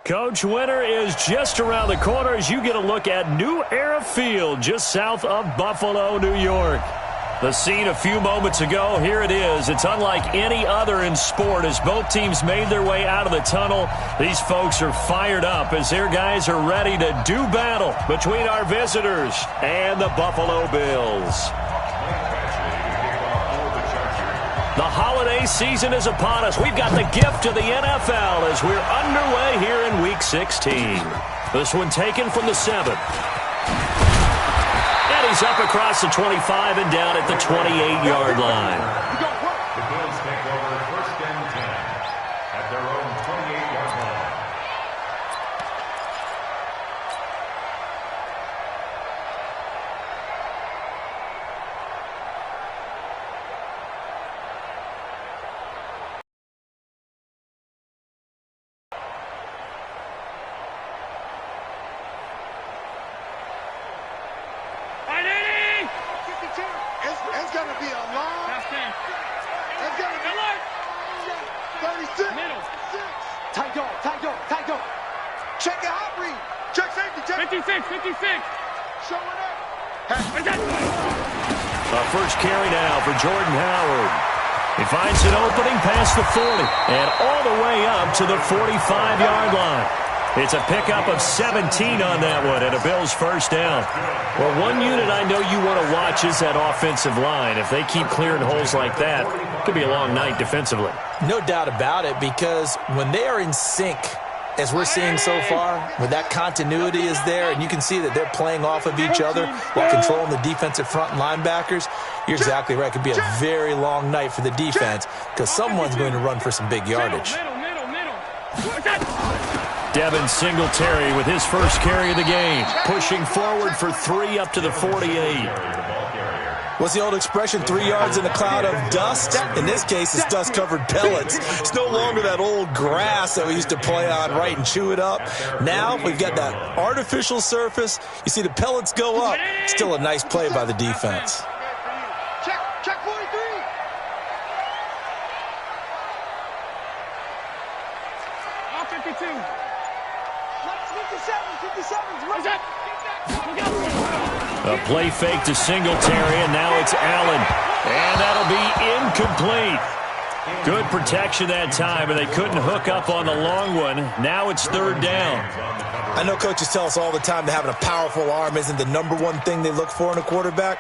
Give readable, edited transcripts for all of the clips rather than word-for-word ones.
Coach, winter is just around the corner as you get a look at New Era Field just south of Buffalo, New York. The scene a few moments ago, here it is. It's unlike any other in sport as both teams made their way out of the tunnel. These folks are fired up as their guys are ready to do battle between our visitors and the Buffalo Bills. The holiday season is upon us. We've got the gift of the NFL as we're underway here in Week 16. This one taken from the 7. And he's up across the 25 and down at the 28-yard line. The Bills take over 1st and 10 at their own 28-yard line. It's going to be a long. It's going to be 36. Middle. Tight go. Check it out, read. Check safety. Check. 56. Showing up. A first carry now for Jordan Howard. He finds an opening past the 40 and all the way up to the 45-yard line. It's a pickup of 17 on that one and a Bills first down. Well, one unit I know you want to watch is that offensive line. If they keep clearing holes like that, it could be a long night defensively. No doubt about it, because when they are in sync, as we're seeing so far, where that continuity is there, and you can see that they're playing off of each other while controlling the defensive front linebackers, you're exactly right. It could be a very long night for the defense because someone's going to run for some big yardage. Devin Singletary with his first carry of the game, pushing forward for 3 up to the 48. What's the old expression, 3 yards in a cloud of dust? In this case, it's dust-covered pellets. It's no longer that old grass that we used to play on, right, and chew it up. Now we've got that artificial surface. You see the pellets go up. Still a nice play by the defense. Check 43. All 52. 57. A play fake to Singletary, and now it's Allen. And that'll be incomplete. Good protection that time, and they couldn't hook up on the long one. Now it's 3rd down. I know coaches tell us all the time that having a powerful arm isn't the #1 thing they look for in a quarterback.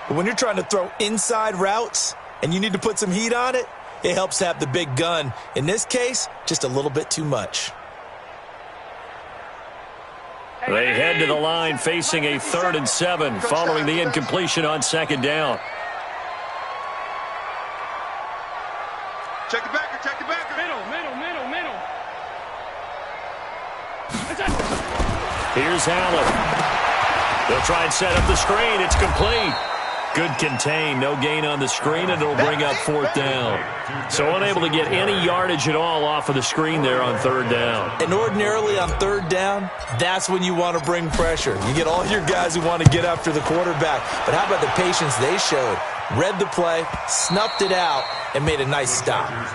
But when you're trying to throw inside routes and you need to put some heat on it, it helps to have the big gun. In this case, just a little bit too much. They head to the line facing a 3rd and 7 following the incompletion on 2nd down. Check the backer. Middle. Here's Allen. They'll try and set up the screen. It's complete. Good contain. No gain on the screen, and it'll bring up 4th down. So unable to get any yardage at all off of the screen there on 3rd down. And ordinarily on 3rd down, that's when you want to bring pressure. You get all your guys who want to get after the quarterback. But how about the patience they showed? Read the play, snuffed it out, and made a nice stop. Let's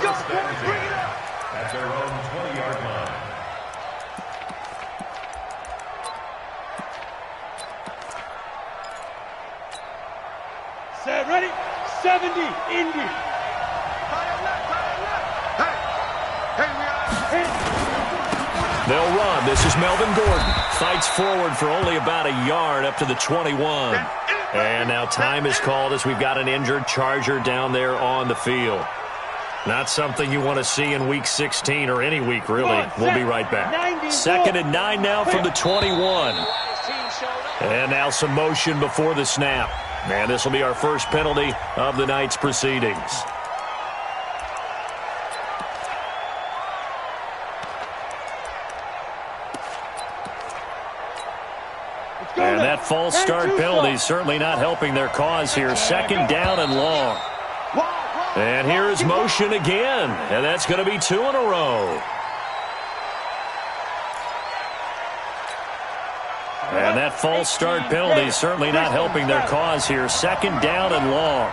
go, boys. Bring it up. At their own 20-yard line. Set, ready? 70, Indy. Hey, we are. They'll run. This is Melvin Gordon. Fights forward for only about a yard up to the 21. And now time is called as we've got an injured Charger down there on the field. Not something you want to see in Week 16 or any week, really. We'll be right back. 2nd and 9 now from the 21. And now some motion before the snap. And this will be our first penalty of the night's proceedings. And that false start penalty is certainly not helping their cause here. 2nd down and long. And here is motion again. And that's going to be 2 in a row. And that false start penalty is certainly not helping their cause here. 2nd down and long.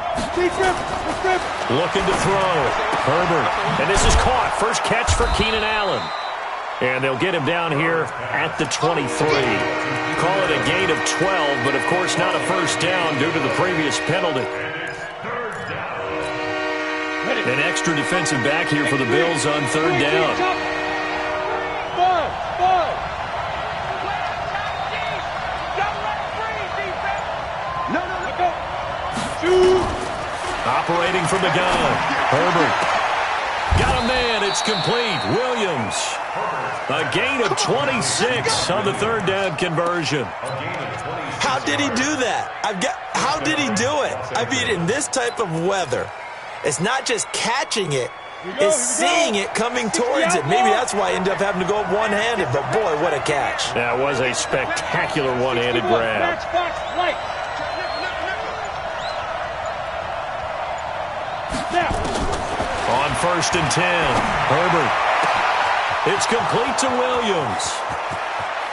Looking to throw. Herbert. And this is caught. First catch for Keenan Allen. And they'll get him down here at the 23. Call it a gain of 12, but of course not a first down due to the previous penalty. An extra defensive back here for the Bills on third down. Operating from the gun. Herbert. Got a man. It's complete. Williams. A gain of 26 on the third down conversion. How did he do that? How did he do it? I mean, in this type of weather, it's not just catching it, it's seeing it coming towards it. Maybe that's why I ended up having to go up one-handed, but boy, what a catch. That was a spectacular one-handed grab. On 1st and 10, Herbert. It's complete to Williams.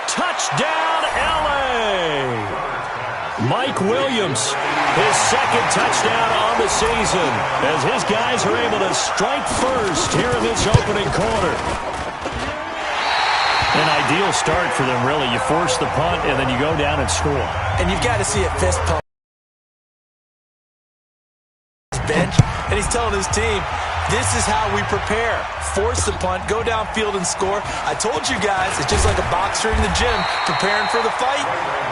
Touchdown, L.A. Mike Williams, his second touchdown on the season, as his guys are able to strike first here in this opening quarter. An ideal start for them, really. You force the punt, and then you go down and score. And you've got to see a fist pump. Bench, and he's telling his team, this is how we prepare. Force the punt, go downfield and score. I told you guys, it's just like a boxer in the gym preparing for the fight.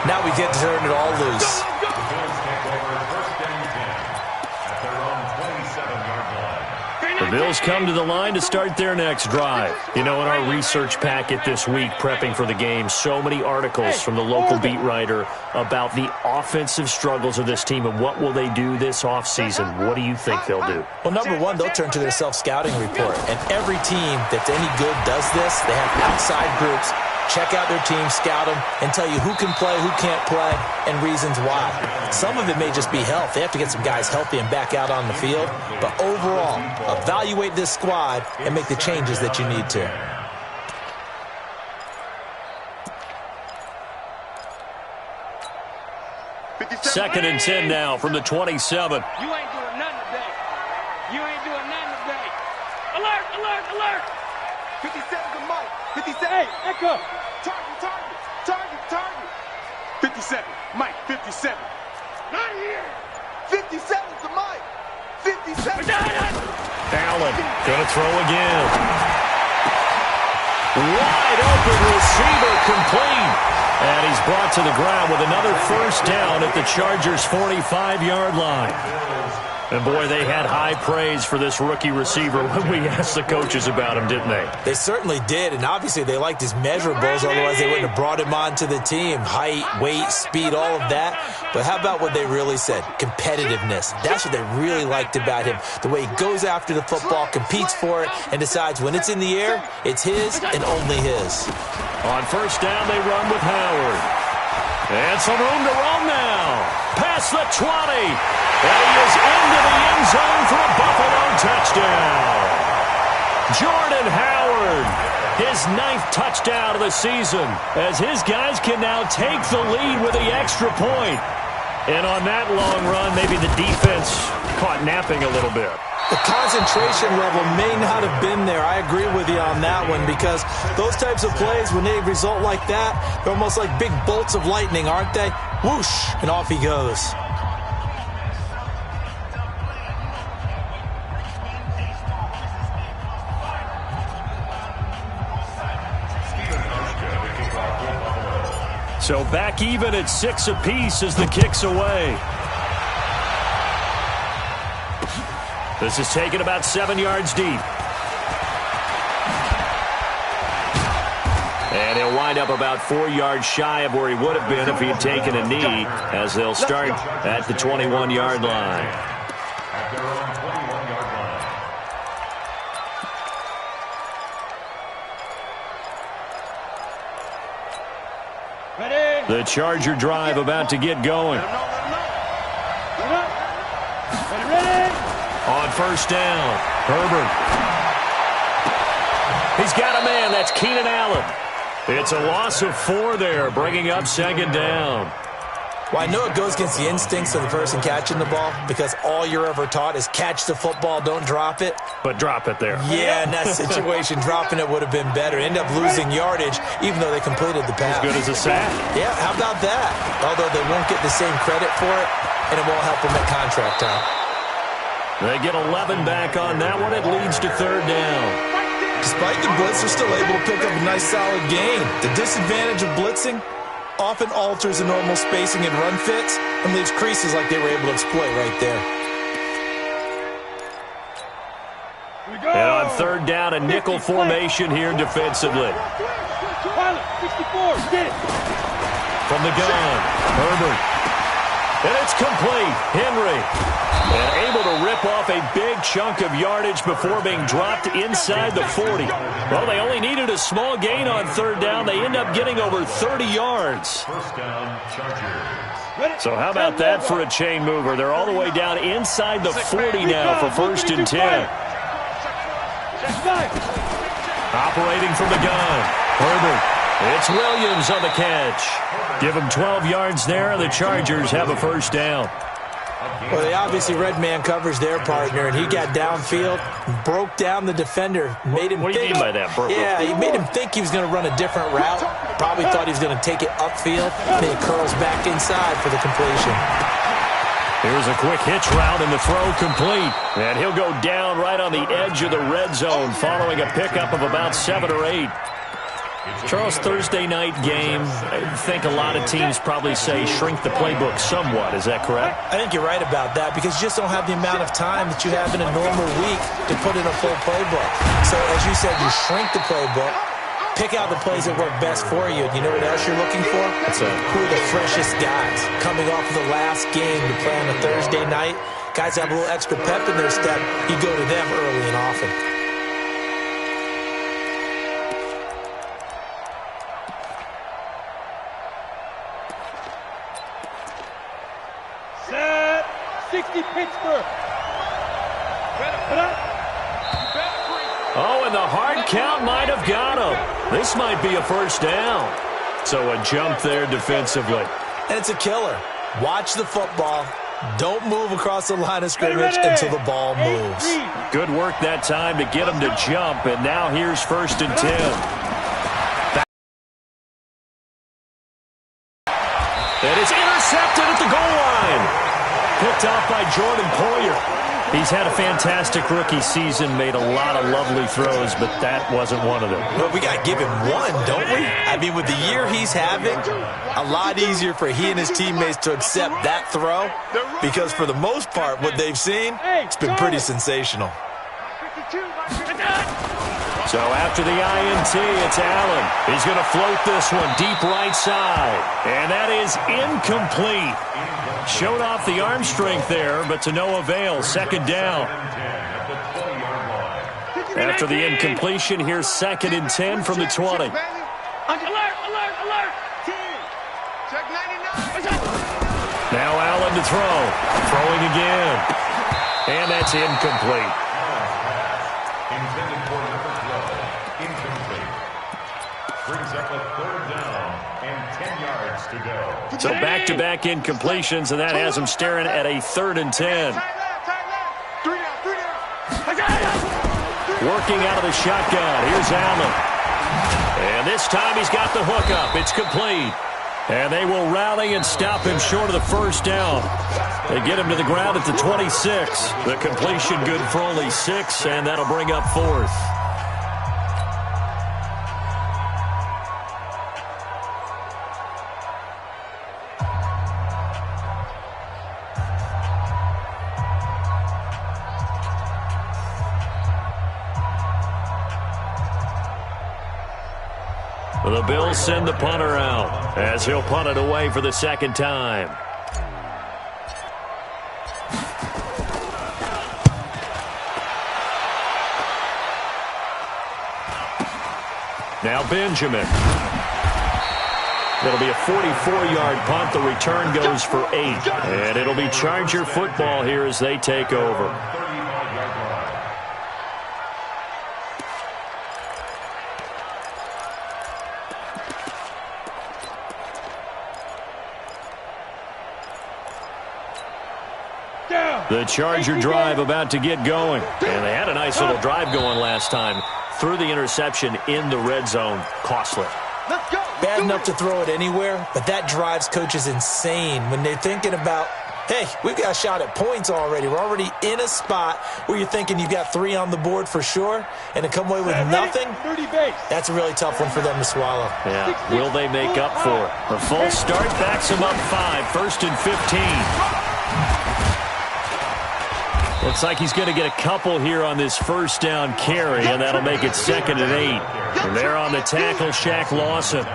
Now we get to turn it all loose. The Bills come to the line to start their next drive. You know, in our research packet this week, prepping for the game, so many articles from the local beat writer about the offensive struggles of this team and what will they do this offseason. What do you think they'll do? Well, number one, they'll turn to their self-scouting report. And every team that's any good does this. They have outside groups. Check out their team, scout them, and tell you who can play, who can't play, and reasons why. Some of it may just be health. They have to get some guys healthy and back out on the field. But overall, evaluate this squad and make the changes that you need to. Second and 10 now from the 27. You ain't doing nothing today. You ain't doing nothing today. Alert, alert, alert. 57 to Mike. 57. Hey, Echo. Target. 57. Mike, 57. Not here. 57 to Mike. 57. Allen going to throw again. Wide open receiver complete. And he's brought to the ground with another first down at the Chargers' 45-yard line. And, boy, they had high praise for this rookie receiver when we asked the coaches about him, didn't they? They certainly did, and obviously they liked his measurables, otherwise they wouldn't have brought him onto the team. Height, weight, speed, all of that. But how about what they really said? Competitiveness. That's what they really liked about him. The way he goes after the football, competes for it, and decides when it's in the air, it's his and only his. On first down, they run with Howard. And some room to roam now. Past the 20. And he is into the end zone for a Buffalo touchdown. Jordan Howard, his 9th touchdown of the season, as his guys can now take the lead with the extra point. And on that long run, maybe the defense caught napping a little bit. The concentration level may not have been there. I agree with you on that one, because those types of plays, when they result like that, they're almost like big bolts of lightning, aren't they? Whoosh, and off he goes. So back even at 6 apiece as the kick's away. This is taken about 7 yards deep. And he'll wind up about 4 yards shy of where he would have been if he had taken a knee, as they'll start at the 21-yard line. At their own 21-yard line. The Charger drive about to get going. On first down, Herbert. He's got a man. That's Keenan Allen. It's a loss of 4 there, bringing up second down. Well, I know it goes against the instincts of the person catching the ball because all you're ever taught is catch the football, don't drop it. But drop it there. Yeah, in that situation, dropping it would have been better. End up losing yardage even though they completed the pass. As good as a sack. Yeah, how about that? Although they won't get the same credit for it, and it won't help them at contract time. They get 11 back on that one. It leads to third down. Despite the blitz, they're still able to pick up a nice, solid gain. The disadvantage of blitzing often alters the normal spacing and run fits and leaves creases like they were able to exploit right there. And on third down, a nickel formation here defensively. From the gun, Herbert. And it's complete. Henry. And able to rip off a big chunk of yardage before being dropped inside the 40. Well, they only needed a small gain on third down. They end up getting over 30 yards. First down, Chargers. So how about that for a chain mover? They're all the way down inside the 40 now for first and 10. Operating from the gun. Herbert. It's Williams on the catch. Give him 12 yards there, and the Chargers have a first down. Well, they obviously red man covers their partner, and he got downfield, broke down the defender, made him What do you think. mean by that, Burke? Yeah, he made him think he was going to run a different route. Probably thought he was going to take it upfield. Then he curls back inside for the completion. Here's a quick hitch route, and the throw complete. And he'll go down right on the edge of the red zone following a pickup of about 7 or 8. Charles, Thursday night game, I think a lot of teams probably say shrink the playbook somewhat. Is that correct? I think you're right about that because you just don't have the amount of time that you have in a normal week to put in a full playbook. So, as you said, you shrink the playbook, pick out the plays that work best for you. And you know what else you're looking for? Who are the freshest guys coming off of the last game to play on a Thursday night? Guys have a little extra pep in their step. You go to them early and often. Set. 60 Pittsburgh. Oh, and the hard count might have got him. This might be a first down. So a jump there defensively. And it's a killer. Watch the football. Don't move across the line of scrimmage until the ball moves. Good work that time to get him to jump, and now here's first and 10. And it's intercepted at the goal line. Picked off by Jordan Poyer. He's had a fantastic rookie season, made a lot of lovely throws, but that wasn't one of them. Well, we got to give him one, don't we? I mean, with the year he's having, a lot easier for he and his teammates to accept that throw because for the most part, what they've seen, it's been pretty sensational. So after the INT, it's Allen. He's going to float this one deep right side. And that is incomplete. Showed off the arm strength there, but to no avail. Second down. After the incompletion, here's second and 10 from the 20. Alert, alert, alert. Check 99. Now Allen to throw. Throwing again. And that's incomplete. Intended for number 12. Incomplete. Brings up a third down and 10 yards to go. So back-to-back incompletions, and that has him staring at a third and 10. Working out of the shotgun. Here's Allen. And this time he's got the hookup. It's complete. And they will rally and stop him short of the first down. They get him to the ground at the 26. The completion good for only 6, and that'll bring up fourth. The Bills send the punter out as he'll punt it away for the second time. Now Benjamin. It'll be a 44-yard punt. The return goes for 8. And it'll be Charger football here as they take over. The Charger drive about to get going. And they had a nice little drive going last time. Threw the interception in the red zone. Costly. Let's go. Bad enough to throw it anywhere, but that drives coaches insane when they're thinking about, hey, we've got a shot at points already. We're already in a spot where you're thinking you've got 3 on the board for sure, and to come away with nothing, that's a really tough one for them to swallow. Yeah, will they make up for it? The full start backs them up 5, 1st and 15. Looks like he's going to get a couple here on this first down carry, and that'll make it 2nd and 8. And there on the tackle, Shaq Lawson.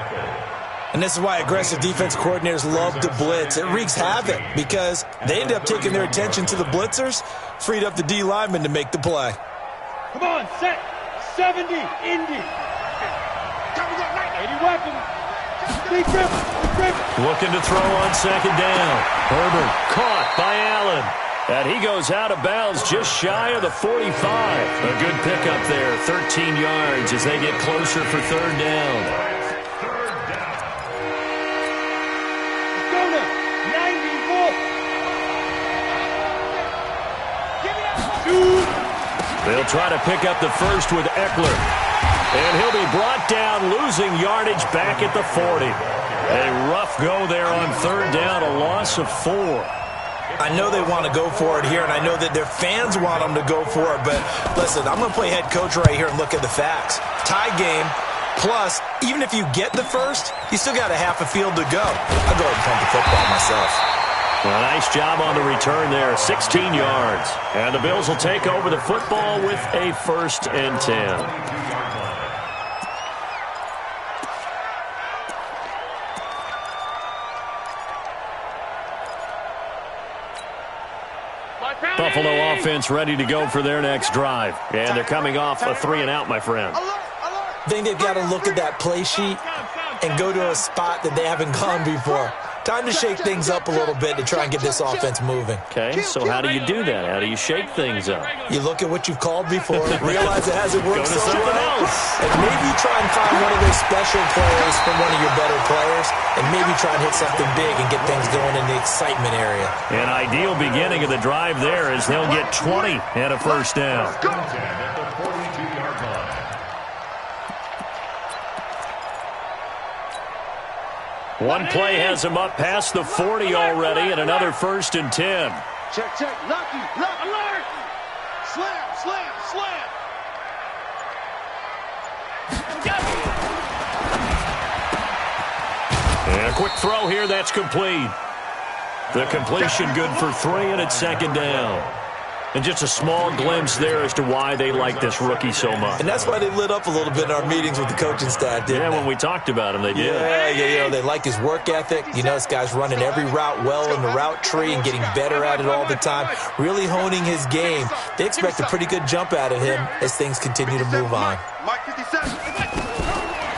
And this is why aggressive defense coordinators love to blitz. It wreaks havoc because they end up taking their attention to the blitzers, freed up the D lineman to make the play. Come on, set. 70, Indy. 80 weapon. Big grip. Looking to throw on 2nd down. Herbert caught by Allen. And he goes out of bounds just shy of the 45. A good pickup there, 13 yards as they get closer for 3rd down. Let's go now. 90 Wolf. They'll try to pick up the first with Eckler. And he'll be brought down, losing yardage back at the 40. A rough go there on 3rd down, a loss of 4. I know they want to go for it here, and I know that their fans want them to go for it, but listen, I'm going to play head coach right here and look at the facts. Tie game, plus, even if you get the first, you still got a half a field to go. I'll go ahead and punt the football myself. A nice job on the return there, 16 yards. And the Bills will take over the football with a 1st and 10. Buffalo offense ready to go for their next drive. And they're coming off a 3-and-out, my friend. I think they've got to look at that play sheet and go to a spot that they haven't gone before. Time to shake things up a little bit to try and get this offense moving. Okay, so how do you do that? How do you shake things up? You look at what you've called before, realize it hasn't worked so well, else. and maybe try and find one of those special plays from one of your better players, and maybe try and hit something big and get things going in the excitement area. An ideal beginning of the drive there as they'll get 20 and a first down. One play has him up past the 40 already, and another 1st and 10. Check. Lucky. Alert. Slam. And a quick throw here, that's complete. The completion good for 3, and it's 2nd down. And just a small glimpse there as to why they like this rookie so much. And that's why they lit up a little bit in our meetings with the coaching staff, didn't they? When we talked about him, they did. Yeah, they like his work ethic. You know, this guy's running every route well in the route tree and getting better at it all the time, really honing his game. They expect a pretty good jump out of him as things continue to move on.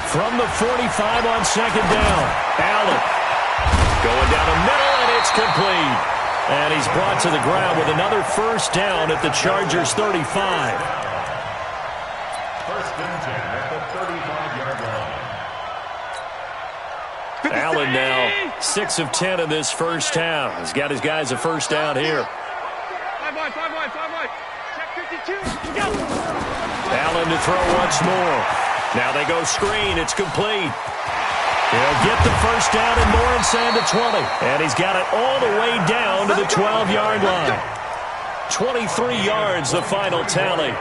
From the 45 on 2nd down, Allen going down the middle, and it's complete. And he's brought to the ground with another first down at the Chargers' 35. 1st and 10 at the 35-yard line. Allen now 6 of 10 in this first half. He's got his guys a first down here. 5 wide. Check 52. Allen to throw once more. Now they go screen. It's complete. He'll get the first down and more inside the 20. And he's got it all the way down to the 12-yard line. 23 yards, the final tally.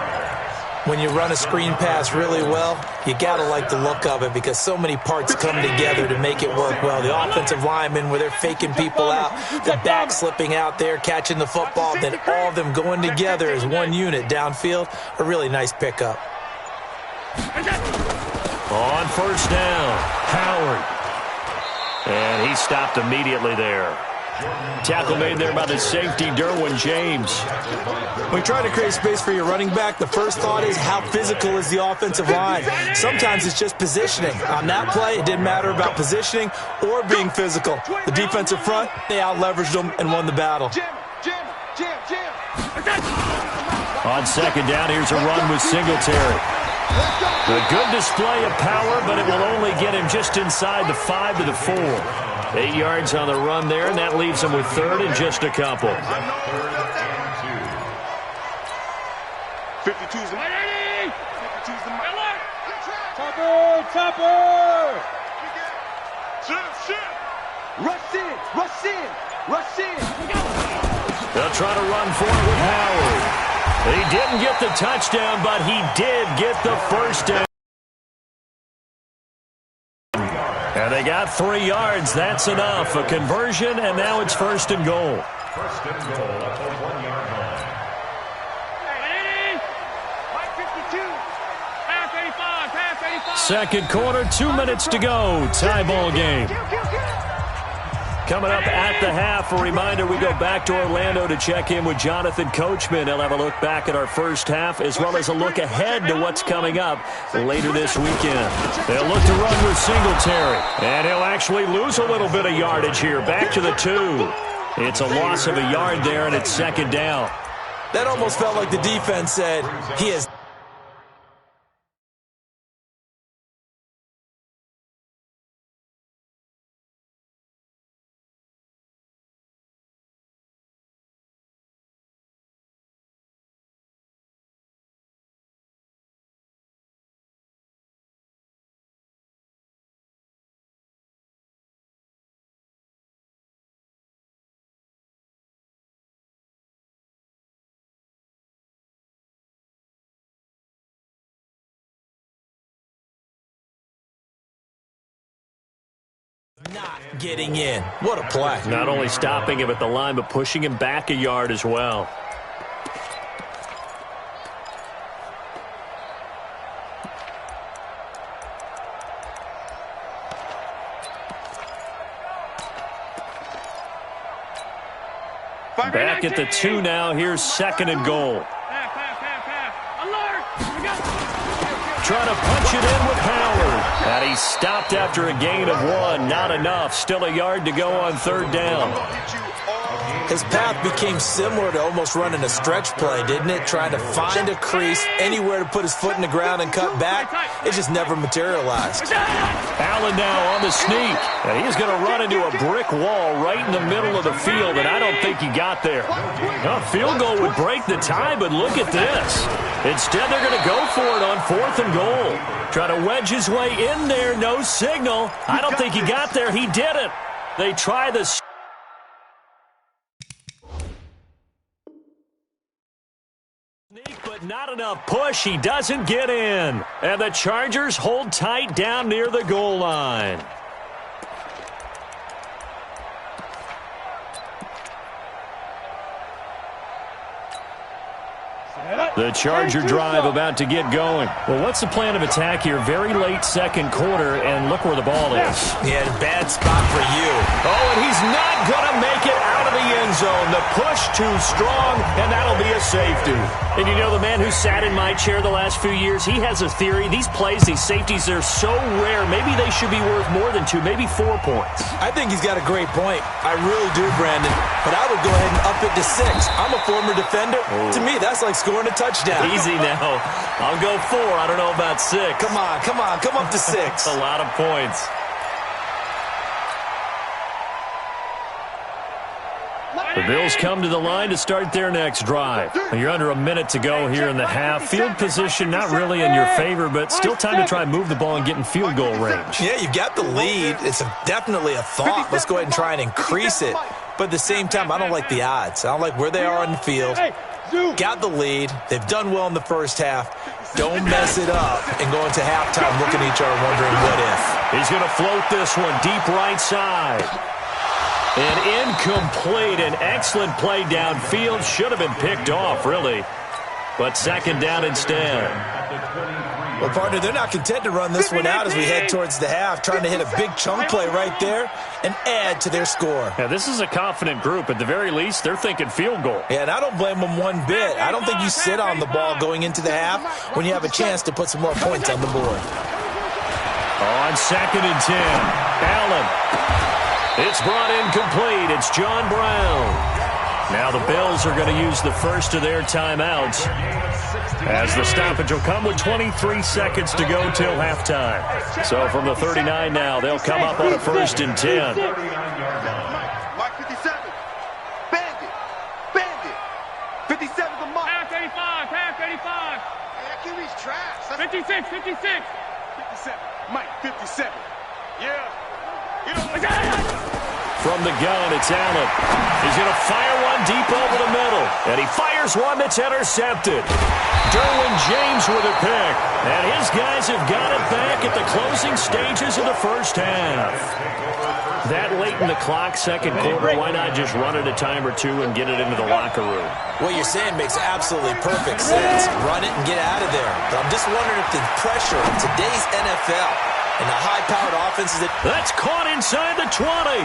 When you run a screen pass really well, you got to like the look of it because so many parts come together to make it work well. The offensive linemen, where they're faking people out, the back slipping out there, catching the football, then all of them going together as one unit downfield. A really nice pickup. On first down, Howard. And he stopped immediately there. Tackle made there by the safety, Derwin James. When you try to create space for your running back, the first thought is how physical is the offensive line. Sometimes it's just positioning. On that play, it didn't matter about positioning or being physical. The defensive front, they out-leveraged them and won the battle. On 2nd down, here's a run with Singletary. A good display of power, but it will only get him just inside the 5 to the 4. 8 yards on the run there, and that leaves him with 3rd and just a couple. 52's the money. 52's the money. Topper! Shit. Rush in. They'll try to run for it with Howard. He didn't get the touchdown, but he did get the first down. And they got 3 yards. That's enough. A conversion, and now it's 1st and goal. First and goal at the 1-yard line. Second quarter, 2 minutes to go. Tie ball game. Coming up at the half, a reminder, we go back to Orlando to check in with Jonathan Coachman. He'll have a look back at our first half as well as a look ahead to what's coming up later this weekend. They'll look to run with Singletary, and he'll actually lose a little bit of yardage here. Back to the 2. It's a loss of a yard there, and it's 2nd down. That almost felt like the defense said he has. Not getting in. What a play. Not only stopping him at the line, but pushing him back a yard as well. Back at the 2 now. Here's 2nd and goal. Trying to punch it in with Howard. And he stopped after a gain of 1. Not enough. Still a yard to go on 3rd down. His path became similar to almost running a stretch play, didn't it? Trying to find a crease, anywhere to put his foot in the ground and cut back. It just never materialized. Allen now on the sneak. And he's going to run into a brick wall right in the middle of the field, and I don't think he got there. A field goal would break the tie, but look at this. Instead, they're going to go for it on 4th and goal. Try to wedge his way in there. No signal. I don't think he got there. He didn't. They try the sneak, but not enough push. He doesn't get in. And the Chargers hold tight down near the goal line. The Charger drive about to get going. Well, what's the plan of attack here? Very late 2nd quarter, and look where the ball is. Yeah, bad spot for you. Oh, and he's not going to make it out of the end zone. The push too strong, and that'll be a safety. And you know, the man who sat in my chair the last few years, he has a theory. These plays, these safeties, they're so rare. Maybe they should be worth more than 2, maybe 4 points. I think he's got a great point. I really do, Brandon. But I would go ahead and up it to 6. I'm a former defender. To me, that's like scoring a touchdown. Easy now. I'll go 4. I don't know about 6. Come on. Come up to 6. A lot of points. The Bills come to the line to start their next drive. You're under a minute to go here in the half. Field position not really in your favor, but still time to try and move the ball and get in field goal range. Yeah, you've got the lead. It's definitely a thought. Let's go ahead and try and increase it. But at the same time, I don't like the odds. I don't like where they are on the field. Got the lead. They've done well in the first half. Don't mess it up and go into halftime looking at each other wondering what if. He's going to float this one deep right side. An incomplete, an excellent play downfield. Should have been picked off, really. But 2nd down instead. Well, partner, they're not content to run this one out as we head towards the half, trying to hit a big chunk play right there and add to their score. Yeah, this is a confident group. At the very least, they're thinking field goal. Yeah, and I don't blame them one bit. I don't think you sit on the ball going into the half when you have a chance to put some more points on the board. On 2nd and 10, Allen. It's brought in complete. It's John Brown. Now the Bills are going to use the first of their timeouts as the stoppage will come with 23 seconds to go till halftime. So from the 39 now, they'll come up on a 1st and 10. Mark 57. Bandit. 57 the mark. Pass 85. trash. 56, 56. 57. Mike, 57. Yeah. From the gun, it's Allen. He's going to fire one deep over the middle. And he fires one that's intercepted. Derwin James with a pick. And his guys have got it back at the closing stages of the first half. That late in the clock, second quarter, why not just run it a time or two and get it into the locker room? What you're saying makes absolutely perfect sense. Run it and get out of there. But I'm just wondering if the pressure in today's NFL and the high-powered offenses That's caught inside the 20.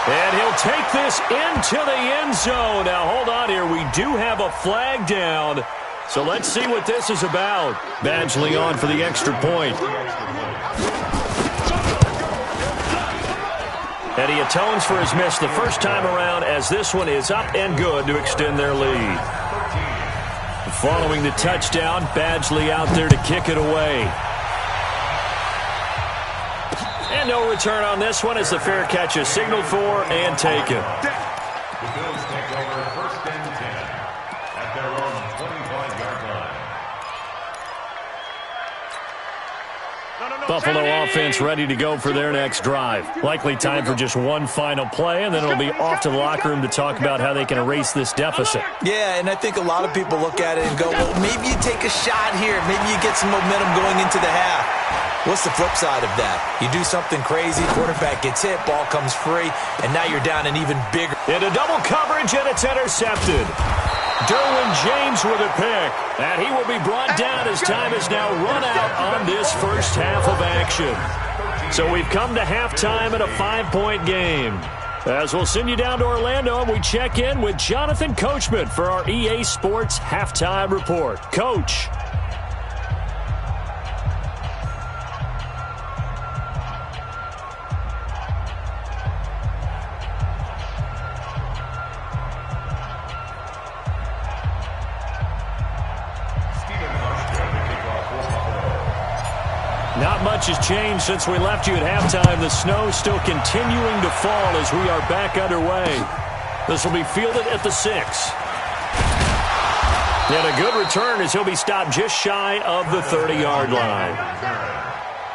And he'll take this into the end zone. Now, hold on here. We do have a flag down. So let's see what this is about. Badgley on for the extra point. And he atones for his miss the first time around as this one is up and good to extend their lead. Following the touchdown, Badgley out there to kick it away. And no return on this one as the fair catch is signaled for and taken. The Bills take over first and 10 at their own 25-yard line. Buffalo offense ready to go for their next drive. Likely time for just one final play, and then it'll be off to the locker room to talk about how they can erase this deficit. Yeah, and I think a lot of people look at it and go, well, maybe you take a shot here. Maybe you get some momentum going into the half. What's the flip side of that? You do something crazy, quarterback gets hit, ball comes free, and now you're down an even bigger. Into double coverage, and it's intercepted. Derwin James with a pick, and he will be brought down as time is now run out on this first half of action. So we've come to halftime in a 5-point game. As we'll send you down to Orlando, and we check in with Jonathan Coachman for our EA Sports Halftime Report. Coach. Not much has changed since we left you at halftime. The snow still continuing to fall as we are back underway. This will be fielded at the 6. And a good return as he'll be stopped just shy of the 30-yard line.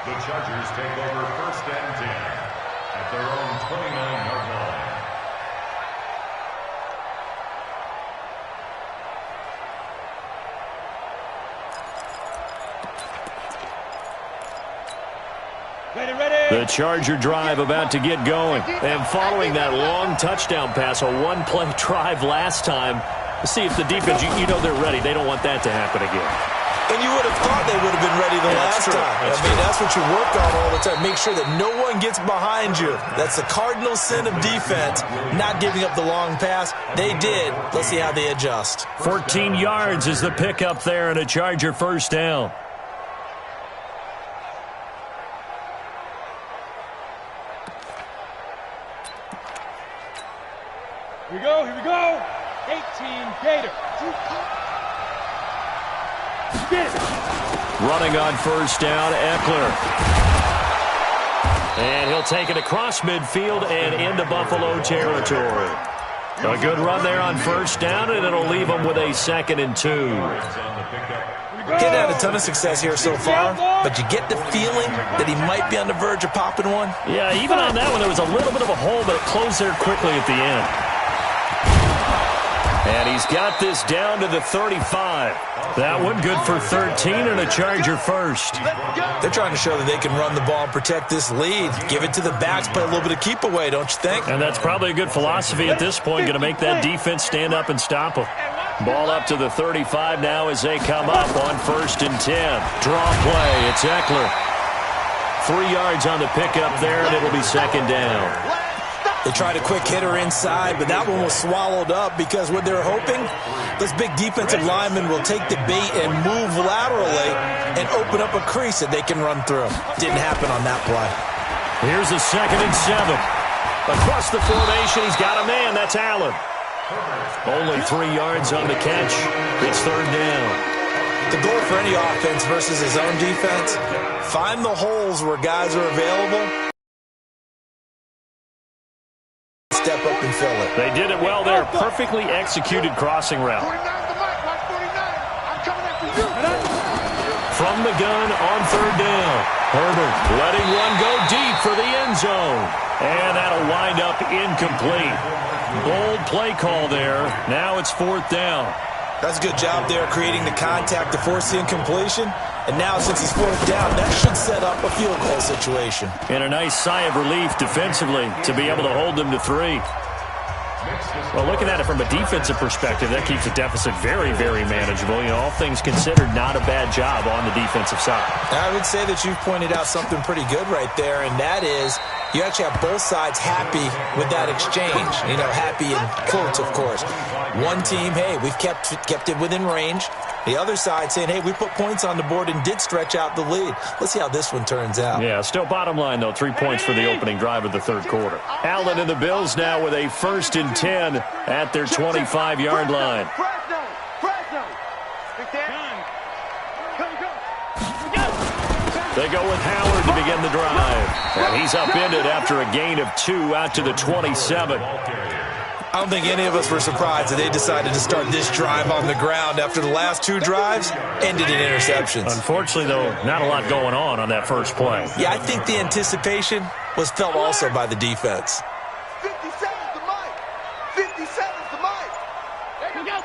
The Chargers take over first and 10 at their own 29-yard line. The Charger drive about to get going. And following that long touchdown pass, a one-play drive last time, let's see if the defense, you know they're ready. They don't want that to happen again. And you would have thought they would have been ready the last time. That's what you work on all the time. Make sure that no one gets behind you. That's the cardinal sin of defense, not giving up the long pass. They did. Let's see how they adjust. 14 yards is the pickup there and a Charger first down. Here we go. 18 Gator. Get it. Running on first down, Eckler. And he'll take it across midfield and into Buffalo territory. A good run there on first down, and it'll leave him with a 2nd and 2. Getting had a ton of success here so far, but you get the feeling that he might be on the verge of popping one. Yeah, even on that one, there was a little bit of a hole, but it closed there quickly at the end. And he's got this down to the 35. That one good for 13 and a Charger first. They're trying to show that they can run the ball and protect this lead. Give it to the backs, play a little bit of keep away, don't you think? And that's probably a good philosophy at this point, going to make that defense stand up and stop them. Ball up to the 35 now as they come up on 1st and 10. Draw play, it's Eckler. 3 yards on the pickup there, and it'll be 2nd down. They tried a quick hitter inside, but that one was swallowed up because what they're hoping, those big defensive linemen will take the bait and move laterally and open up a crease that they can run through. Didn't happen on that play. Here's a 2nd and 7. Across the formation, he's got a man. That's Allen. Only 3 yards on the catch. It's 3rd down. The goal for any offense versus his own defense, find the holes where guys are available. Step up and fill it. They did it well there. Perfectly executed crossing route. 49 to Mike, watch 49. I'm coming after you. from the gun on third down. Herbert letting one go deep for the end zone. And that'll wind up incomplete. Bold play call there. Now it's fourth down. That's a good job there creating the contact to force the incompletion. And now since it's fourth down, that should set up a field goal situation. And a nice sigh of relief defensively to be able to hold them to 3. Well, looking at it from a defensive perspective, that keeps the deficit very, very manageable. You know, all things considered, not a bad job on the defensive side. I would say that you've pointed out something pretty good right there, and that is you actually have both sides happy with that exchange. You know, happy in quotes, of course. One team, hey, we've kept it within range. The other side saying, hey, we put points on the board and did stretch out the lead. Let's see how this one turns out. Yeah, still bottom line, though, 3 points for the opening drive of the third quarter. Allen and the Bills now with a 1st and 10 at their 25-yard line. They go with Howard to begin the drive. And he's upended after a gain of 2 out to the 27. I don't think any of us were surprised that they decided to start this drive on the ground after the last 2 drives ended in interceptions. Unfortunately, though, not a lot going on that first play. Yeah, I think the anticipation was felt also by the defense. 57's the mic. 57's the mic. There you go.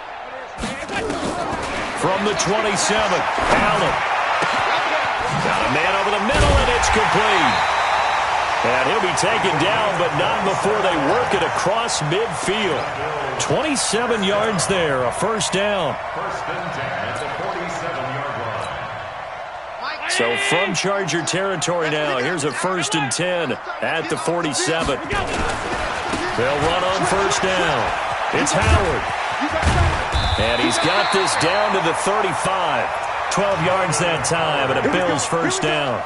From the 27, Allen. Got a man over the middle, and it's complete. And he'll be taken down, but not before they work it across midfield. 27 yards there, a first down. First and 10 at the 47-yard line. So from Charger territory now, here's a 1st and 10 at the 47. They'll run on first down. It's Howard. And he's got this down to the 35. 12 yards that time, and a Bills first down.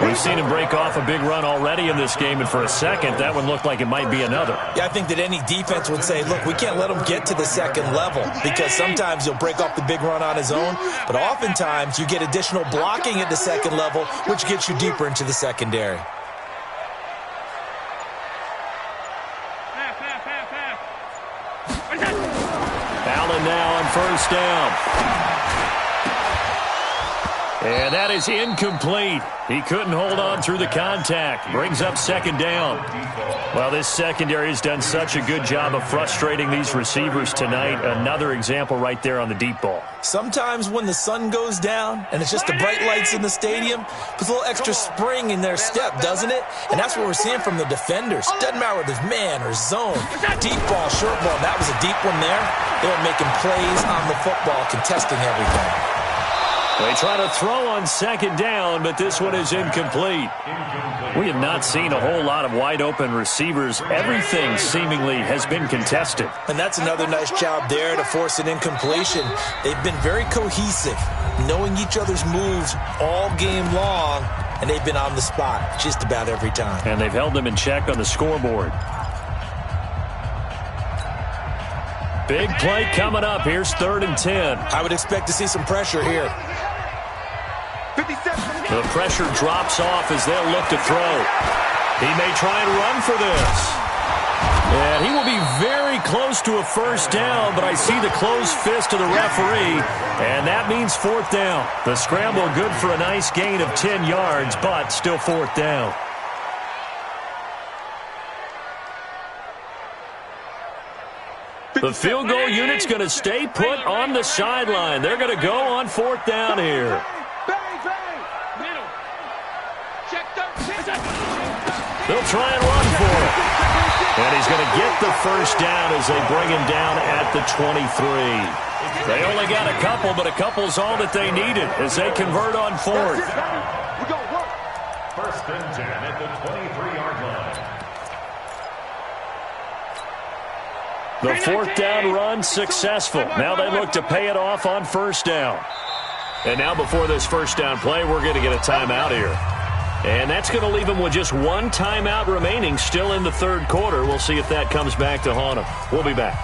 We've seen him break off a big run already in this game, and for a second, that one looked like it might be another. Yeah, I think that any defense would say, look, we can't let him get to the second level because sometimes he'll break off the big run on his own, but oftentimes you get additional blocking at the second level, which gets you deeper into the secondary. Allen now on first down. And that is incomplete. He couldn't hold on through the contact. Brings up second down. Well, this secondary has done such a good job of frustrating these receivers tonight. Another example right there on the deep ball. Sometimes when the sun goes down and it's just the bright lights in the stadium, puts a little extra spring in their step, doesn't it? And that's what we're seeing from the defenders. Doesn't matter whether it's man or zone. Deep ball, short ball. That was a deep one there. They were making plays on the football, contesting everything. They try to throw on second down, but this one is incomplete. We have not seen a whole lot of wide-open receivers. Everything seemingly has been contested. And that's another nice job there to force an incompletion. They've been very cohesive, knowing each other's moves all game long, and they've been on the spot just about every time. And they've held them in check on the scoreboard. Big play coming up. Here's 3rd and 10. I would expect to see some pressure here. The pressure drops off as they'll look to throw. He may try and run for this. And he will be very close to a first down, but I see the closed fist of the referee, and that means 4th down. The scramble good for a nice gain of 10 yards, but still 4th down. The field goal unit's going to stay put on the sideline. They're going to go on 4th down here. They'll try and run for it. And he's going to get the first down as they bring him down at the 23. They only got a couple, but a couple's all that they needed as they convert on 4th. 1st and 10 at the 23-yard line. The 4th down run successful. Now they look to pay it off on first down. And now before this first down play, we're going to get a timeout here. And that's going to leave them with just one timeout remaining still in the third quarter. We'll see if that comes back to haunt them. We'll be back.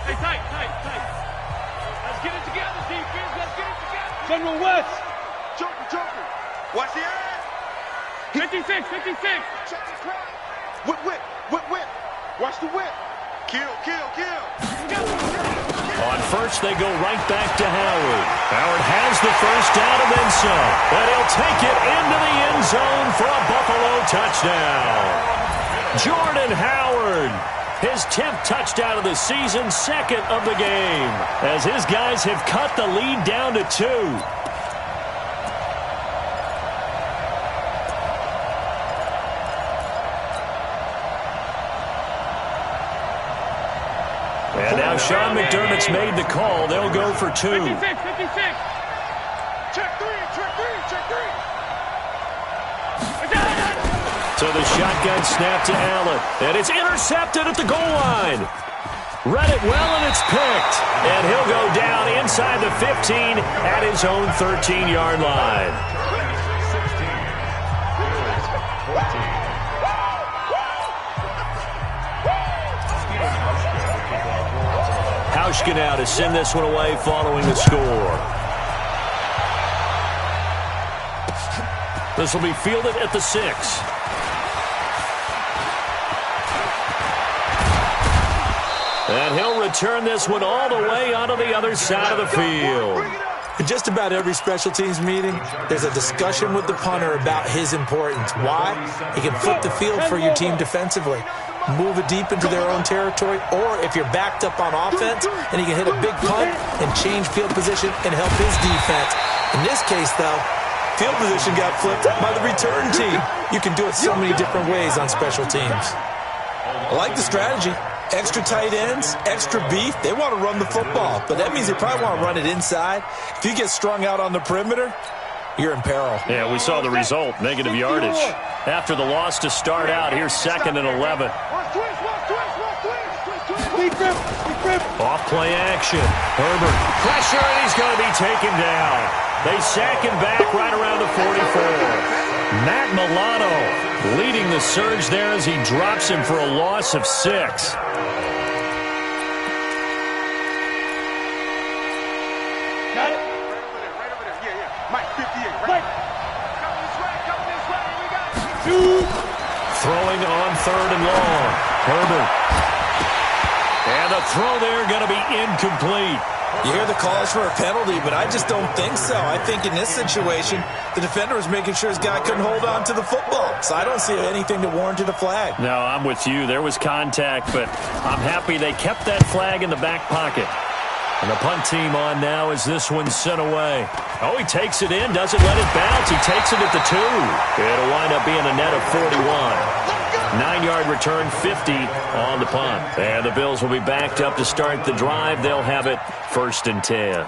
Hey, tight. Let's get it together, defense. Let's get it together. General West. Joker. Watch the eye. 56. Check the crowd. Whip. Watch the whip. Kill, kill, kill. On first, they go right back to Howard. Howard has the first down and then some. And he'll take it into the end zone for a Buffalo touchdown. Jordan Howard, his 10th touchdown of the season, second of the game, as his guys have cut the lead down to 2. And now Sean McDermott's made the call. They'll go for 2. 56. Check three, check three, check three. So the shotgun snap to Allen. And it's intercepted at the goal line. Read it well, and it's picked. And he'll go down inside the 15 at his own 13-yard line. 16. Bills 14. Hauschka now to send this one away following the score. This will be fielded at the 6. And he'll return this one all the way onto the other side of the field. In just about every special teams meeting, there's a discussion with the punter about his importance. Why? He can flip the field for your team defensively, move it deep into their own territory, or if you're backed up on offense, and he can hit a big punt and change field position and help his defense. In this case, though, field position got flipped by the return team. You can do it so many different ways on special teams. I like the strategy. Extra tight ends, extra beef. They want to run the football, but that means they probably want to run it inside. If you get strung out on the perimeter, you're in peril. Yeah, we saw the result, negative yardage. After the loss to start out, here's 2nd and 11. Off play action. Herbert, pressure, and he's going to be taken down. They sack him back right around the 44. Matt Milano leading the surge there as he drops him for a loss of 6. Got it? Right over there. Yeah. Mike, 58. Right. Come this way. Here we got it. Throwing on 3rd and long. Herbert. And the throw there going to be incomplete. You hear the calls for a penalty, but I just don't think so. I think in this situation, the defender was making sure his guy couldn't hold on to the football. So I don't see anything that warranted a flag. No, I'm with you. There was contact, but I'm happy they kept that flag in the back pocket. And the punt team on now as this one's sent away. Oh, he takes it in, doesn't let it bounce. He takes it at the 2. It'll wind up being a net of 41. 9-yard return, 50 on the punt. And the Bills will be backed up to start the drive. They'll have it 1st and 10.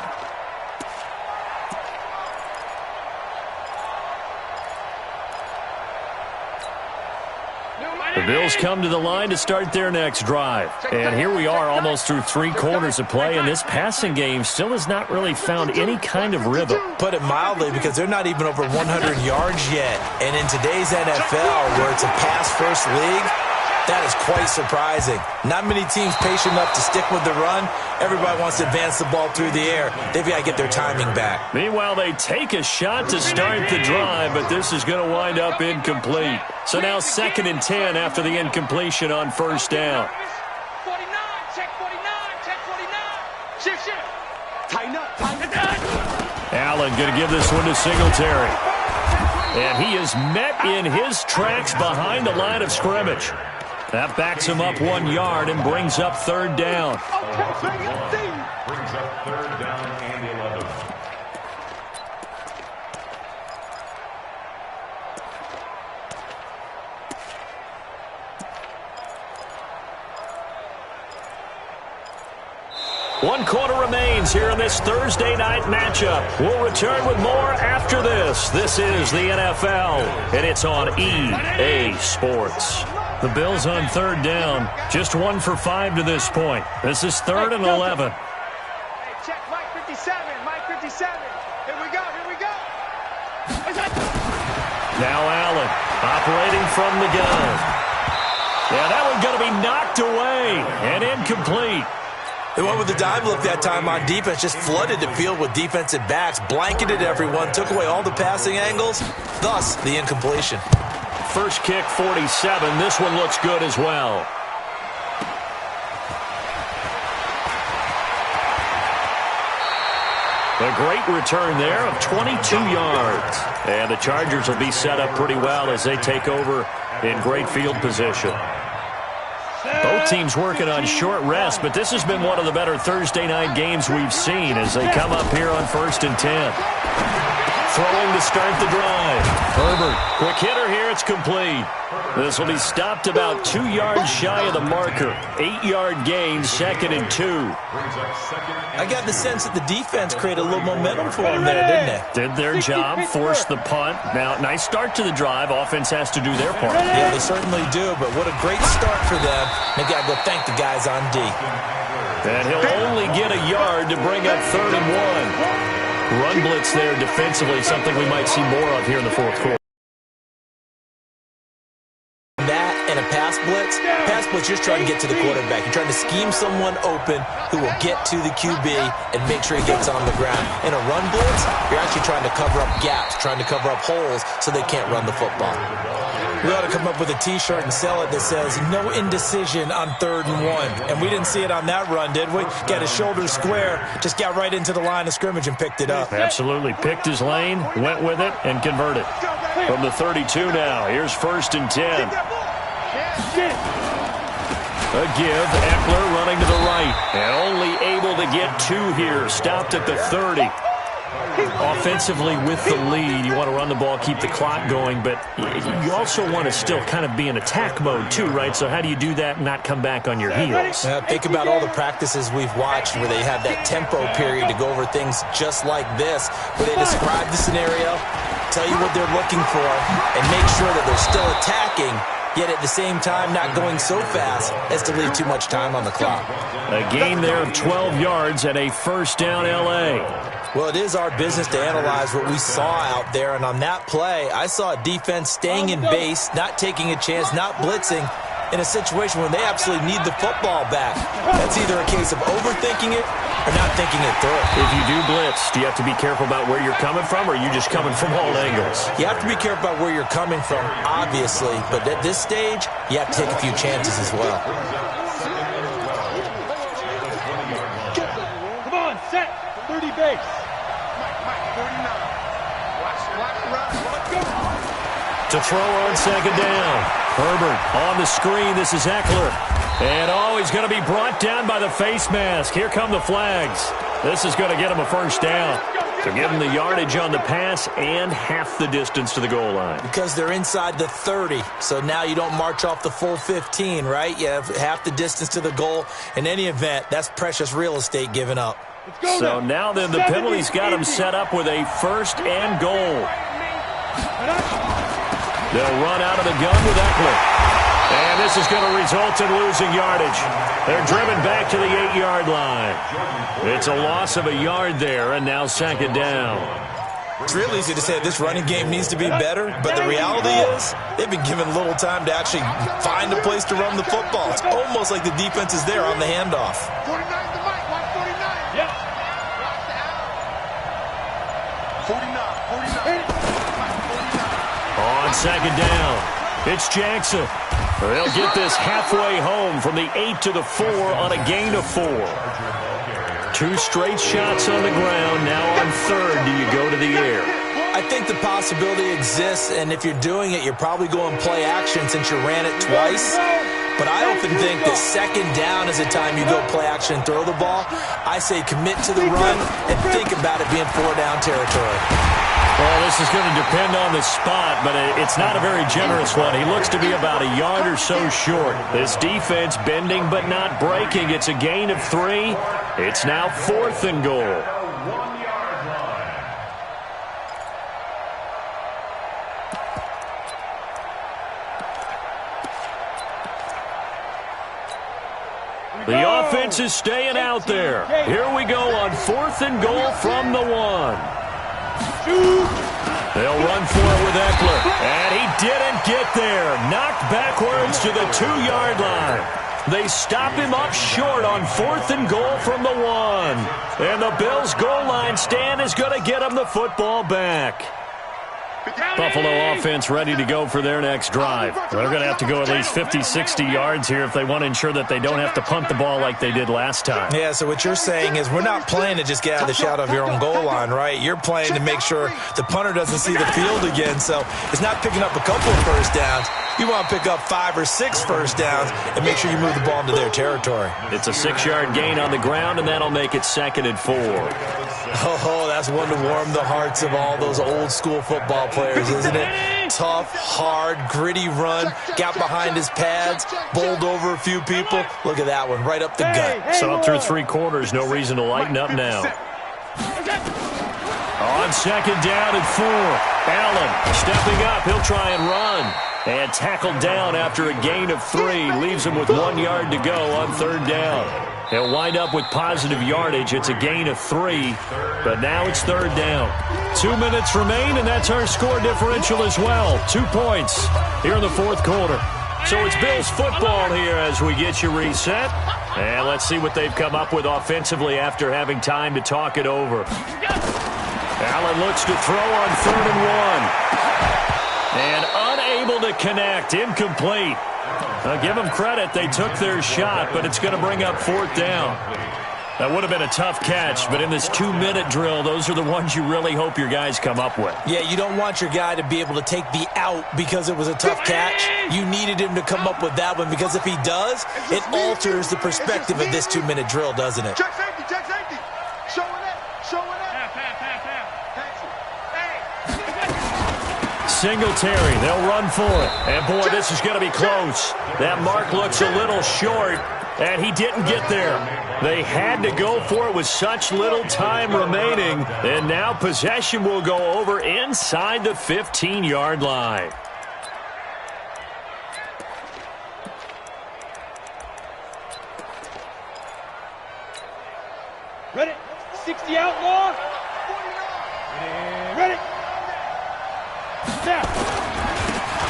The Bills come to the line to start their next drive. And here we are almost through 3 quarters of play, and this passing game still has not really found any kind of rhythm. Put it mildly, because they're not even over 100 yards yet. And in today's NFL, where it's a pass-first league, that is quite surprising. Not many teams patient enough to stick with the run. Everybody wants to advance the ball through the air. They've got to get their timing back. Meanwhile, they take a shot to start the drive, but this is going to wind up incomplete. So now 2nd and 10 after the incompletion on 1st down. 49, check 49, check 49. Shift. Tighten up. Allen going to give this one to Singletary. And he is met in his tracks behind the line of scrimmage. That backs him up 1 yard and brings up 3rd down. Brings up 3rd down and 11. One quarter remains here in this Thursday night matchup. We'll return with more after this. This is the NFL, and it's on EA Sports. The Bills on 3rd down, just 1 for 5 to this point. This is 3rd and 11. Hey, check Mike 57, Mike 57. Here we go. Now Allen operating from the gun. Yeah, that one's going to be knocked away and incomplete. They went with the dime look that time on defense, just flooded the field with defensive backs, blanketed everyone, took away all the passing angles, thus the incompletion. First kick, 47. This one looks good as well. A great return there of 22 yards. And the Chargers will be set up pretty well as they take over in great field position. Both teams working on short rest, but this has been one of the better Thursday night games we've seen as they come up here on 1st and 10. Throwing to start the drive. Herbert, quick hitter here, it's complete. This will be stopped about 2 yards shy of the marker. 8-yard gain, 2nd and 2. I got the sense that the defense created a little momentum for them there, didn't they? Did their job, forced the punt. Now, nice start to the drive. Offense has to do their part. Yeah, they certainly do, but what a great start for them. They got to go thank the guys on D. And he'll only get a yard to bring up 3rd and 1. Run blitz there defensively, something we might see more of here in the fourth quarter. That and a pass blitz, you're just trying to get to the quarterback. You're trying to scheme someone open who will get to the QB and make sure he gets on the ground. In a run blitz, you're actually trying to cover up gaps, trying to cover up holes so they can't run the football. We ought to come up with a T-shirt and sell it that says, no indecision on 3rd and 1. And we didn't see it on that run, did we? Got his shoulders square, just got right into the line of scrimmage and picked it up. Absolutely. Picked his lane, went with it, and converted. From the 32 now, here's 1st and 10. A give, Eckler running to the right, and only able to get 2 here. Stopped at the 30. Offensively with the lead, you want to run the ball, keep the clock going, but you also want to still kind of be in attack mode too, right? So how do you do that and not come back on your heels? Think about all the practices we've watched where they have that tempo period to go over things just like this, where they describe the scenario, tell you what they're looking for, and make sure that they're still attacking, yet at the same time not going so fast as to leave too much time on the clock. A gain there of 12 yards and a 1st down L.A. Well, it is our business to analyze what we saw out there, and on that play, I saw a defense staying in base, not taking a chance, not blitzing, in a situation where they absolutely need the football back. That's either a case of overthinking it or not thinking it through. If you do blitz, do you have to be careful about where you're coming from, or are you just coming from all angles? You have to be careful about where you're coming from, obviously, but at this stage, you have to take a few chances as well. Come on, set, 30 base. To throw on 2nd down. Herbert on the screen. This is Eckler. And, he's going to be brought down by the face mask. Here come the flags. This is going to get him a 1st down. To give him the yardage on the pass and half the distance to the goal line. Because they're inside the 30, so now you don't march off the full 15, right? You have half the distance to the goal. In any event, that's precious real estate given up. So now then the penalty's got him set up with a 1st and goal. They'll run out of the gun with Eckler. And this is going to result in losing yardage. They're driven back to the 8-yard line. It's a loss of a yard there, and now 2nd down. It's real easy to say this running game needs to be better, but the reality is they've been given little time to actually find a place to run the football. It's almost like the defense is there on the handoff. 49 to Mike, 149. Yep. 49. On 2nd down, it's Jackson. They'll get this halfway home from the 8 to the 4 on a gain of 4. 2 straight shots on the ground. Now on 3rd, do you go to the air? I think the possibility exists, and if you're doing it, you're probably going play action since you ran it twice. But I often think that 2nd down is the time you go play action and throw the ball. I say commit to the run and think about it being 4-down territory. Well, this is going to depend on the spot, but it's not a very generous one. He looks to be about a yard or so short. This defense bending but not breaking. It's a gain of 3. It's now 4th and goal. 1 yard line. The offense is staying out there. Here we go on 4th and goal from the 1. They'll run for it with Eckler. And he didn't get there. Knocked backwards to the 2-yard line. They stop him up short on 4th and goal from the 1. And the Bills' goal line stand is going to get him the football back. Buffalo offense ready to go for their next drive. They're going to have to go at least 50, 60 yards here if they want to ensure that they don't have to punt the ball like they did last time. Yeah, so what you're saying is we're not playing to just get out of the shadow of your own goal line, right? You're playing to make sure the punter doesn't see the field again. So it's not picking up a couple of first downs. You want to pick up 5 or 6 first downs and make sure you move the ball into their territory. It's a 6-yard gain on the ground, and that'll make it 2nd and 4. Oh, that's one to warm the hearts of all those old-school football players, isn't it? Tough, hard, gritty run, got behind his pads, bowled over a few people. Look at that one, right up the gut. So through 3 quarters, no reason to lighten up now. On 2nd down and 4, Allen stepping up. He'll try and run. And tackled down after a gain of 3. Leaves him with 1 yard to go on 3rd down. He'll wind up with positive yardage. It's a gain of 3, but now it's 3rd down. 2 minutes remain, and that's our score differential as well. 2 points here in the 4th quarter. So it's Bills football here as we get you reset. And let's see what they've come up with offensively after having time to talk it over. Allen looks to throw on 3rd and 1. And unable to connect. Incomplete. Now, give them credit. They took their shot, but it's going to bring up 4th down. That would have been a tough catch, but in this 2-minute drill, those are the ones you really hope your guys come up with. Yeah, you don't want your guy to be able to take the out because it was a tough catch. You needed him to come up with that one because if he does, it alters the perspective of this 2-minute drill, doesn't it? Check safety, check safety. Showing it, showing it. Singletary, they'll run for it. And, boy, this is going to be close. That mark looks a little short, and he didn't get there. They had to go for it with such little time remaining, and now possession will go over inside the 15-yard line. Ready? 60 outlaw. Ready? Now.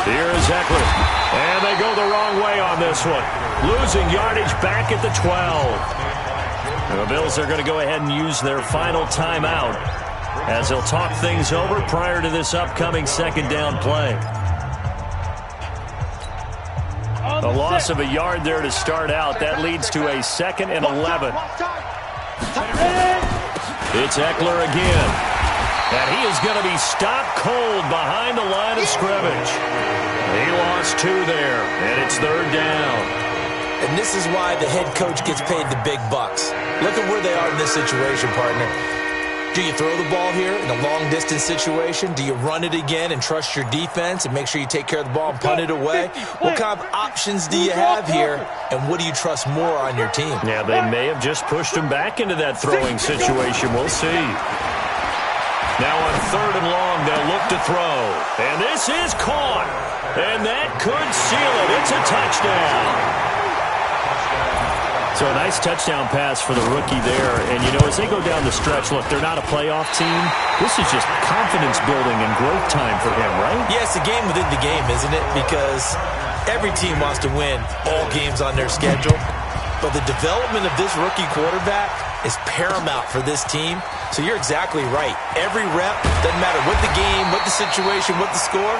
Here is Eckler. And they go the wrong way on this one. Losing yardage back at the 12. And the Bills are going to go ahead and use their final timeout as they'll talk things over prior to this upcoming 2nd down play. A loss of a yard there to start out. That leads to a 2nd and 11. It's Eckler again. And he is going to be stopped cold behind the line of scrimmage. He lost 2 there, and it's 3rd down. And this is why the head coach gets paid the big bucks. Look at where they are in this situation, partner. Do you throw the ball here in a long-distance situation? Do you run it again and trust your defense and make sure you take care of the ball and punt it away? What kind of options do you have here, and what do you trust more on your team? Yeah, they may have just pushed him back into that throwing situation. We'll see. Now on 3rd and long, they'll look to throw. And this is caught. And that could seal it. It's a touchdown. So a nice touchdown pass for the rookie there. And, you know, as they go down the stretch, look, they're not a playoff team. This is just confidence building and growth time for him, right? Yeah, it's a game within the game, isn't it? Because every team wants to win all games on their schedule. But the development of this rookie quarterback is paramount for this team. So you're exactly right. Every rep, doesn't matter what the game, what the situation, what the score,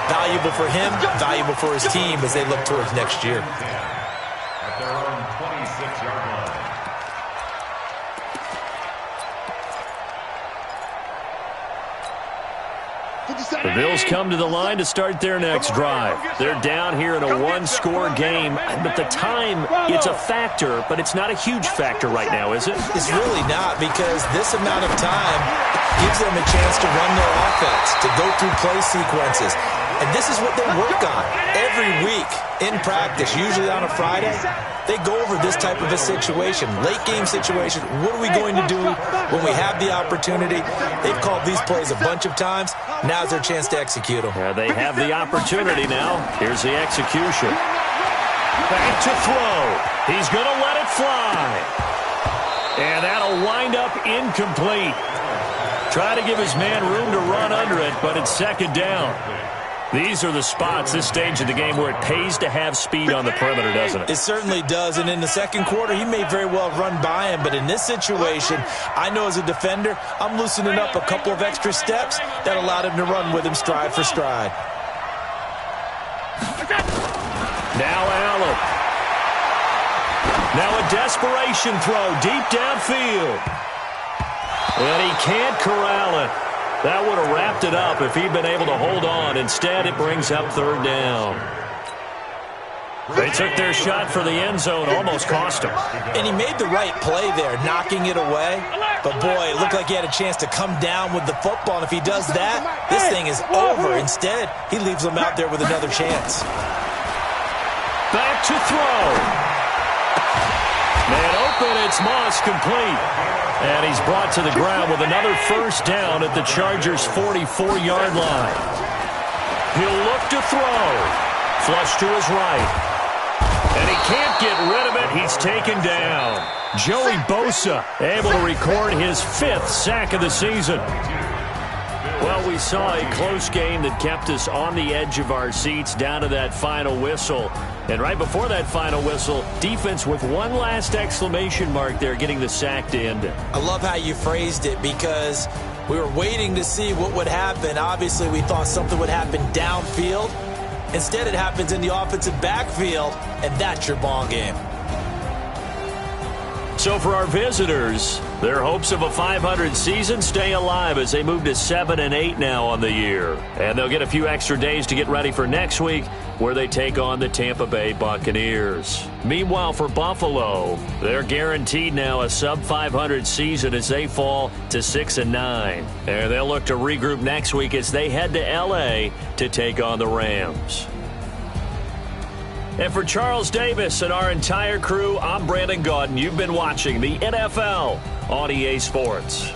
valuable for him, valuable for his team as they look towards next year. At their own 26-yard line. The Bills come to the line to start their next drive. They're down here in a 1-score game, but the time, it's a factor, but it's not a huge factor right now, is it? It's really not, because this amount of time gives them a chance to run their offense, to go through play sequences. And this is what they work on every week in practice, usually on a Friday. They go over this type of a situation, late game situation. What are we going to do when we have the opportunity? They've called these plays a bunch of times. Now's their chance to execute them. Yeah, they have the opportunity now. Here's the execution. Back to throw. He's going to let it fly. And that'll wind up incomplete. Try to give his man room to run under it, but it's 2nd down. These are the spots, this stage of the game, where it pays to have speed on the perimeter, doesn't it? It certainly does, and in the second quarter, he may very well run by him, but in this situation, I know as a defender, I'm loosening up a couple of extra steps that allowed him to run with him stride for stride. Now Allen. Now a desperation throw deep downfield. And he can't corral it. That would have wrapped it up if he'd been able to hold on. Instead, it brings up third down. They took their shot for the end zone, almost cost him. And he made the right play there, knocking it away. But, boy, it looked like he had a chance to come down with the football. And if he does that, this thing is over. Instead, he leaves him out there with another chance. Back to throw. Man open, it's Moss, complete. And he's brought to the ground with another first down at the Chargers' 44-yard line. He'll look to throw. Flush to his right. And he can't get rid of it. He's taken down. Joey Bosa able to record his 5th sack of the season. Well, we saw a close game that kept us on the edge of our seats down to that final whistle. And right before that final whistle, defense with one last exclamation mark there, getting the sack to end it. I love how you phrased it, because we were waiting to see what would happen. Obviously, we thought something would happen downfield. Instead, it happens in the offensive backfield, and that's your ball game. So for our visitors, their hopes of a 500 season stay alive as they move to 7-8 now on the year. And they'll get a few extra days to get ready for next week, where they take on the Tampa Bay Buccaneers. Meanwhile, for Buffalo, they're guaranteed now a sub-500 season as they fall to 6-9. And they'll look to regroup next week as they head to L.A. to take on the Rams. And for Charles Davis and our entire crew, I'm Brandon Gaudin. You've been watching the NFL on EA Sports.